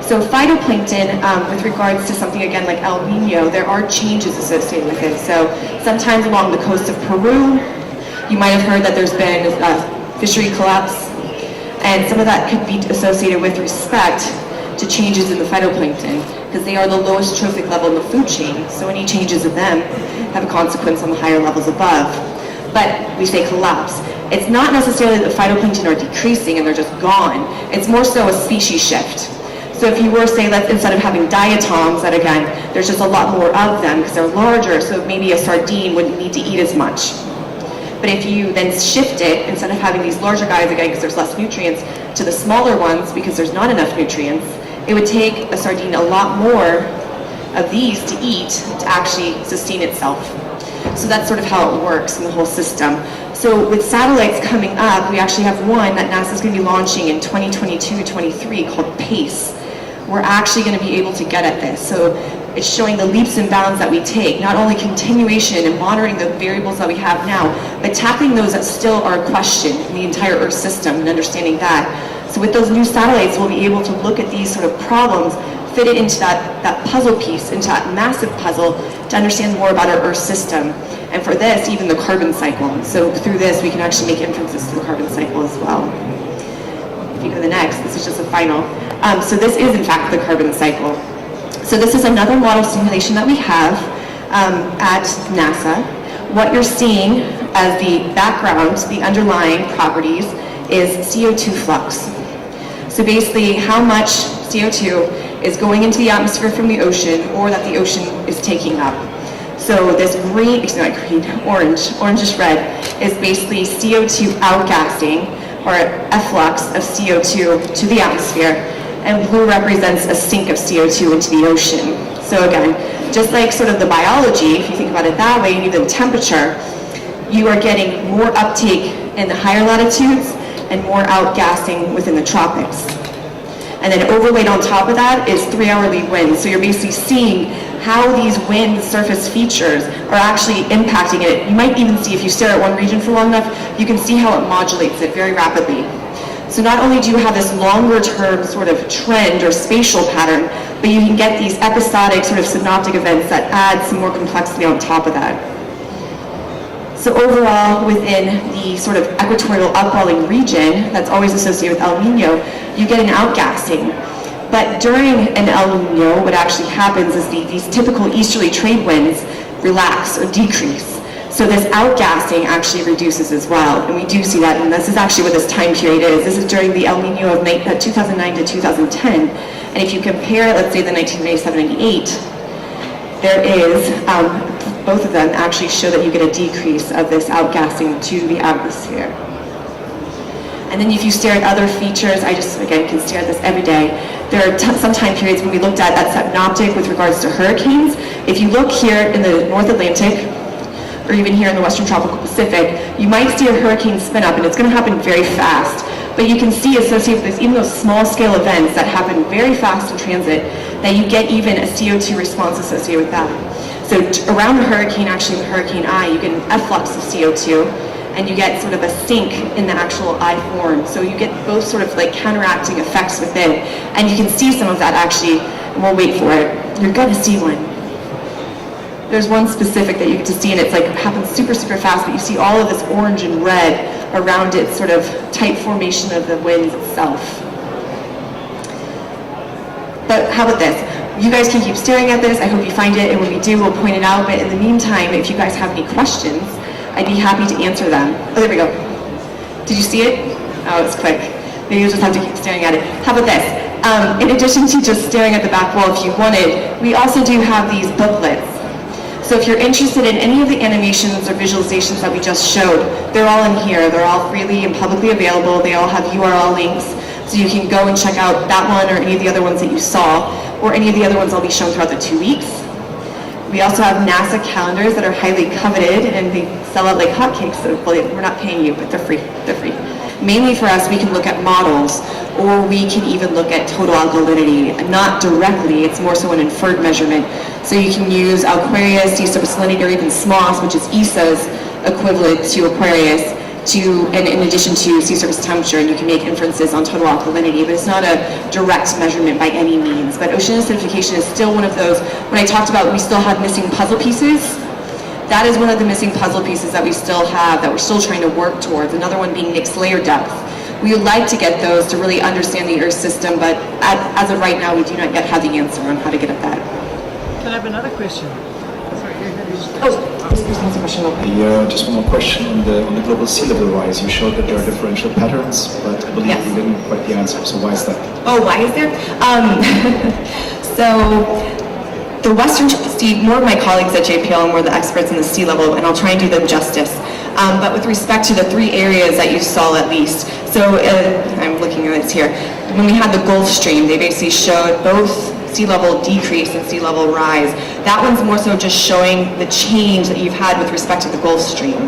So phytoplankton, with regards to something again like El Nino, there are changes associated with it. So sometimes along the coast of Peru, you might have heard that there's been a fishery collapse, and some of that could be associated with respect to changes in the phytoplankton, because they are the lowest trophic level in the food chain. So any changes in them have a consequence on the higher levels above. But we say collapse. It's not necessarily that the phytoplankton are decreasing and they're just gone. It's more so a species shift. So if you were, say, instead of having diatoms, that again, there's just a lot more of them because they're larger, so maybe a sardine wouldn't need to eat as much. But if you then shift it, instead of having these larger guys, again, because there's less nutrients, to the smaller ones, because there's not enough nutrients, it would take a sardine a lot more of these to eat to actually sustain itself. So that's sort of how it works in the whole system. So with satellites coming up, we actually have one that NASA's going to be launching in 2022-23 called PACE. We're actually going to be able to get at this. So it's showing the leaps and bounds that we take, not only continuation and monitoring the variables that we have now, but tackling those that still are a question in the entire Earth system and understanding that. So with those new satellites, we'll be able to look at these sort of problems, fit it into that puzzle piece, into that massive puzzle, to understand more about our Earth system. And for this, even the carbon cycle. So through this, we can actually make inferences to the carbon cycle as well. If you go to the next, this is just a final. So this is, in fact, the carbon cycle. So this is another model simulation that we have at NASA. What you're seeing as the background, the underlying properties, is CO2 flux. So basically, how much CO2 is going into the atmosphere from the ocean, or that the ocean is taking up. So this green, excuse me, not green, orangish red, is basically CO2 outgassing, or efflux of CO2 to the atmosphere, and blue represents a sink of CO2 into the ocean. So again, just like sort of the biology, if you think about it that way, and even temperature, you are getting more uptake in the higher latitudes and more outgassing within the tropics. And then overlaid on top of that is 3-hourly winds. So you're basically seeing how these wind surface features are actually impacting it. You might even see, if you stare at one region for long enough, you can see how it modulates it very rapidly. So not only do you have this longer term sort of trend or spatial pattern, but you can get these episodic sort of synoptic events that add some more complexity on top of that. So overall, within the sort of equatorial upwelling region that's always associated with El Nino, you get an outgassing. But during an El Nino, what actually happens is these typical easterly trade winds relax or decrease. So this outgassing actually reduces as well, and we do see that, and this is actually what this time period is. This is during the El Nino of 2009 to 2010, and if you compare, let's say, the 1997-98, there is, both of them actually show that you get a decrease of this outgassing to the atmosphere. And then if you stare at other features, I just, again, can stare at this every day. There are some time periods when we looked at that synoptic with regards to hurricanes. If you look here in the North Atlantic, or even here in the Western Tropical Pacific, you might see a hurricane spin up, and it's going to happen very fast. But you can see associated with this, even those small scale events that happen very fast in transit, that you get even a CO2 response associated with that. So around the hurricane, actually with Hurricane I, you get an efflux of CO2, and you get sort of a sink in the actual I form. So you get both sort of like counteracting effects within, and you can see some of that actually, and we'll wait for it. You're going to see one. There's one specific that you get to see, and it's like happens super, super fast, but you see all of this orange and red around its sort of tight formation of the winds itself. But how about this? You guys can keep staring at this. I hope you find it, and when we do, we'll point it out. But in the meantime, if you guys have any questions, I'd be happy to answer them. Oh, there we go. Did you see it? Oh, it's quick. Maybe you'll just have to keep staring at it. How about this? In addition to just staring at the back wall, if you wanted, we also do have these booklets. So if you're interested in any of the animations or visualizations that we just showed, they're all in here. They're all freely and publicly available. They all have URL links, so you can go and check out that one or any of the other ones that you saw, or any of the other ones I'll be showing throughout the 2 weeks. We also have NASA calendars that are highly coveted, and they sell out like hotcakes. So we're not paying you, but they're free. They're free. Mainly for us, we can look at models, or we can even look at total alkalinity. Not directly, it's more so an inferred measurement. So you can use Aquarius, use salinity, or even SMOS, which is ESA's equivalent to Aquarius, and in addition to sea surface temperature, and you can make inferences on total alkalinity, but it's not a direct measurement by any means. But ocean acidification is still one of those, when I talked about we still have missing puzzle pieces, that is one of the missing puzzle pieces that we still have, that we're still trying to work towards. Another one being mixed layer depth. We would like to get those to really understand the Earth system, but as of right now, we do not yet have the answer on how to get at that. Can I have another question? Just one more question on the global sea level rise. You showed that there are differential patterns, but I believe Yes. you didn't quite the answer. So why is that? Oh, why is there? So the Western, more of my colleagues at JPL are more the experts in the sea level, and I'll try and do them justice. But with respect to the three areas that you saw at least, so I'm looking at this here, when we had the Gulf Stream, they basically showed both sea level decrease and sea level rise. That one's more so just showing the change that you've had with respect to the Gulf Stream.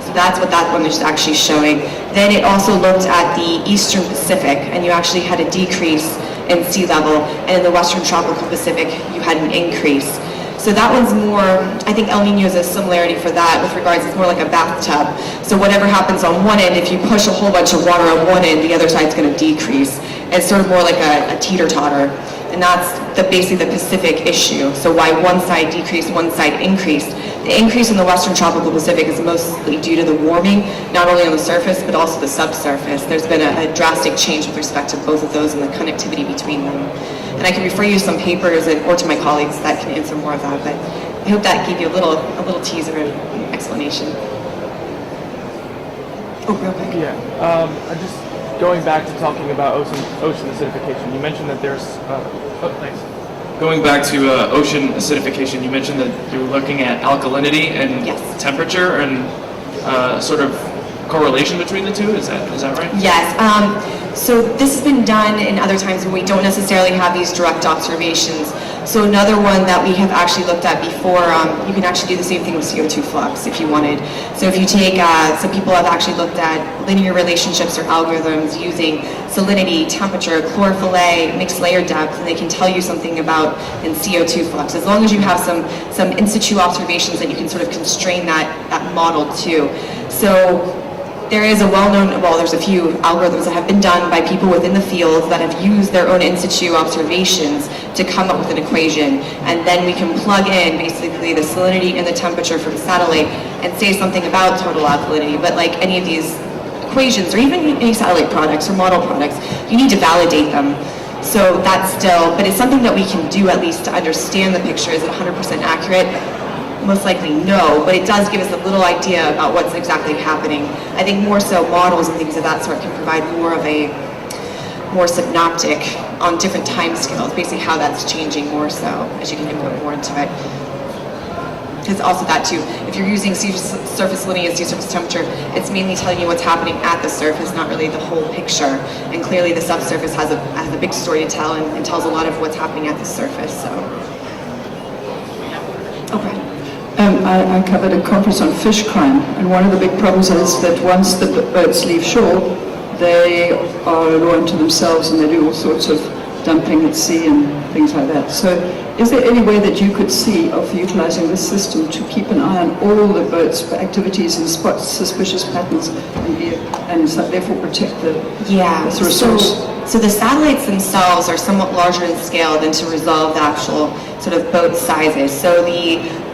So that's what that one is actually showing. Then it also looked at the Eastern Pacific, and you actually had a decrease in sea level, and in the Western Tropical Pacific, you had an increase. So that one's more, I think El Nino is a similarity for that with regards, it's more like a bathtub. So whatever happens on one end, if you push a whole bunch of water on one end, the other side's going to decrease. It's sort of more like a teeter-totter. And that's basically the Pacific issue. So why one side decreased, one side increased. The increase in the Western Tropical Pacific is mostly due to the warming, not only on the surface, but also the subsurface. There's been a drastic change with respect to both of those and the connectivity between them. And I can refer you to some papers or to my colleagues that can answer more of that, but I hope that gave you a little teaser and explanation. Oh, real quick. Yeah, I just going back to talking about ocean acidification. You mentioned that there's thanks. Going back to ocean acidification, you mentioned that you were looking at alkalinity and Yes. temperature and sort of correlation between the two. Is that right? Yes. So this has been done in other times when we don't necessarily have these direct observations. So another one that we have actually looked at before, you can actually do the same thing with CO2 flux if you wanted. So if you take, some people have actually looked at linear relationships or algorithms using salinity, temperature, chlorophyll A, mixed layer depth, and they can tell you something about in CO2 flux. As long as you have some in situ observations that you can sort of constrain that model to. So there is there's a few algorithms that have been done by people within the field that have used their own in situ observations to come up with an equation. And then we can plug in basically the salinity and the temperature from the satellite and say something about total alkalinity. But like any of these equations, or even any satellite products or model products, you need to validate them. So that's still, but it's something that we can do at least to understand the picture. Is it 100% accurate? Most likely no, but it does give us a little idea about what's exactly happening. I think more so models and things of that sort can provide more of a more synoptic on different time scales, basically how that's changing more so as you can input more into it. Because also that too, if you're using sea surface salinity and sea surface temperature, it's mainly telling you what's happening at the surface, not really the whole picture. And clearly the subsurface has a big story to tell and tells a lot of what's happening at the surface. So, okay. I covered a conference on fish crime, and one of the big problems is that once the boats leave shore, they are a law unto themselves, and they do all sorts of dumping at sea and things like that. So is there any way that you could see of utilizing this system to keep an eye on all the boats for activities and spot suspicious patterns and so therefore protect the resource? So the satellites themselves are somewhat larger in scale than to resolve the actual sort of boat sizes. So the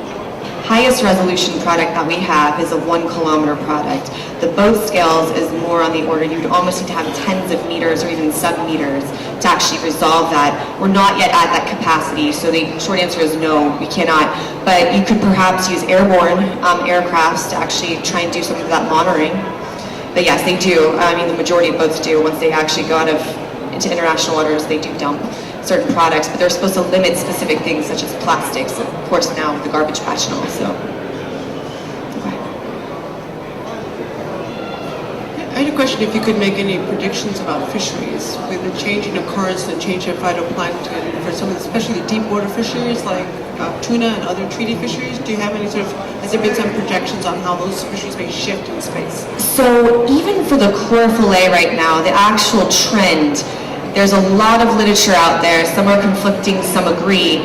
highest resolution product that we have is a 1 kilometer product. The boat scales is more on the order, you'd almost need to have tens of meters or even sub-meters to actually resolve that. We're not yet at that capacity, so the short answer is no, we cannot. But you could perhaps use airborne aircrafts to actually try and do some of that monitoring. But yes, they do. I mean, the majority of boats do. Once they actually go into international waters, they do dump certain products, but they're supposed to limit specific things such as plastics, of course now the garbage patch and all, so. Okay. I had a question if you could make any predictions about fisheries with the change in occurrence and change in phytoplankton for some of the, especially the deep water fisheries like tuna and other treaty fisheries. Do you have any sort of, has there been some projections on how those fisheries may shift in space? So even for the chlorophyll A right now, the actual trend, There's a lot of literature out there. Some are conflicting, some agree.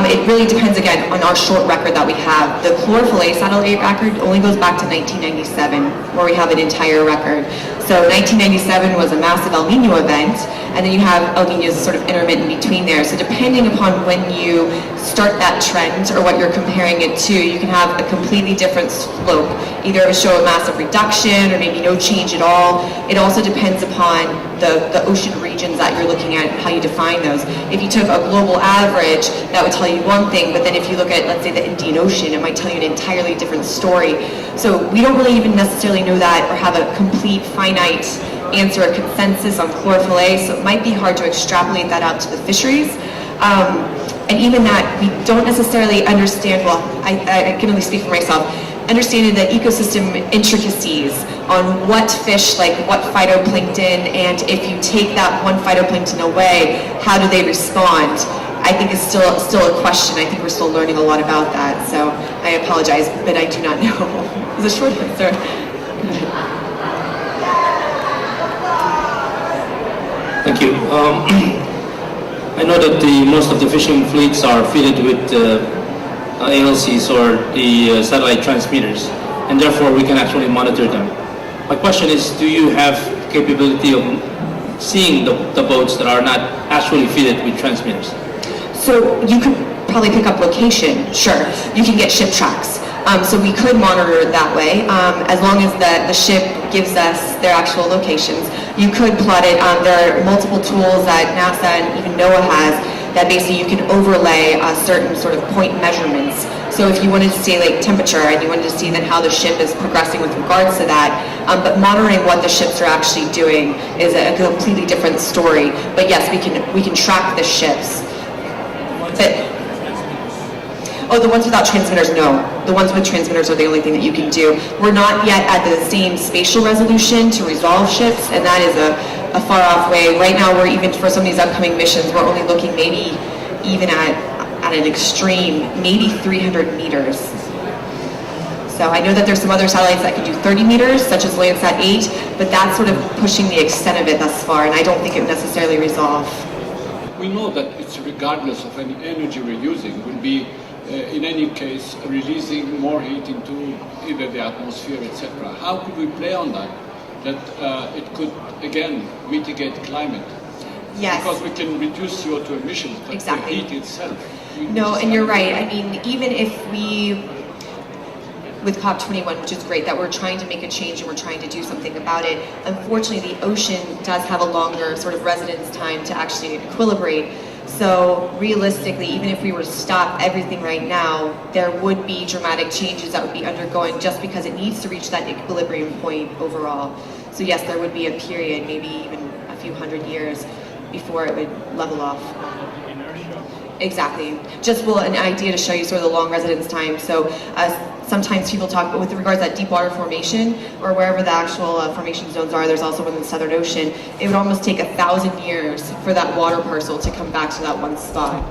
It really depends, again, on our short record that we have. The chlorophyll satellite record only goes back to 1997, where we have an entire record. So 1997 was a massive El Nino event, and then you have El Niños sort of intermittent between there. So depending upon when you start that trend or what you're comparing it to, you can have a completely different slope. Either it would show a massive reduction or maybe no change at all. It also depends upon the ocean regions that you're looking at, how you define those. If you took a global average, that would tell you one thing, but then if you look at, let's say, the Indian Ocean, it might tell you an entirely different story. So we don't really even necessarily know that or have a complete finite answer or consensus on chlorophyll A, so it might be hard to extrapolate that out to the fisheries. And even that, we don't necessarily understand, well, I can only speak for myself, understanding the ecosystem intricacies on what fish, like what phytoplankton, and if you take that one phytoplankton away, how do they respond? I think is still a question. I think we're still learning a lot about that. So I apologize, but I do not know. It's a short answer. Thank you. I know that most of the fishing fleets are fitted with ALCs or the satellite transmitters, and therefore we can actually monitor them. My question is, do you have capability of seeing the boats that are not actually fitted with transmitters? So you could probably pick up location, sure. You can get ship tracks. So we could monitor it that way, as long as the ship gives us their actual locations. You could plot it. There are multiple tools that NASA and even NOAA has that basically you can overlay certain sort of point measurements. So if you wanted to see like temperature and you wanted to see then how the ship is progressing with regards to that, but monitoring what the ships are actually doing is a completely different story. But yes, we can track the ships. But, oh, the ones without transmitters, no. The ones with transmitters are the only thing that you can do. We're not yet at the same spatial resolution to resolve ships, and that is a far off way. Right now, we're even, for some of these upcoming missions, we're only looking maybe even at an extreme, maybe 300 meters. So I know that there's some other satellites that can do 30 meters, such as Landsat 8, but that's sort of pushing the extent of it thus far, and I don't think it would necessarily resolve. We know that it's regardless of any energy we're using, will be in any case releasing more heat into either the atmosphere, etc. How could we play on that? That it could again mitigate climate? Yes. Because we can reduce CO2 emissions, but Exactly. the heat itself. No, and you're right. I mean, even if we, with COP21, which is great, that we're trying to make a change and we're trying to do something about it, unfortunately the ocean does have a longer sort of residence time to actually equilibrate. So realistically, even if we were to stop everything right now, there would be dramatic changes that would be undergoing just because it needs to reach that equilibrium point overall. So yes, there would be a period, maybe even a few hundred years, before it would level off. Exactly. Just an idea to show you sort of the long residence time. So sometimes people talk, but with regards to that deep water formation or wherever the actual formation zones are, there's also one in the Southern Ocean, it would almost take 1,000 years for that water parcel to come back to that one spot.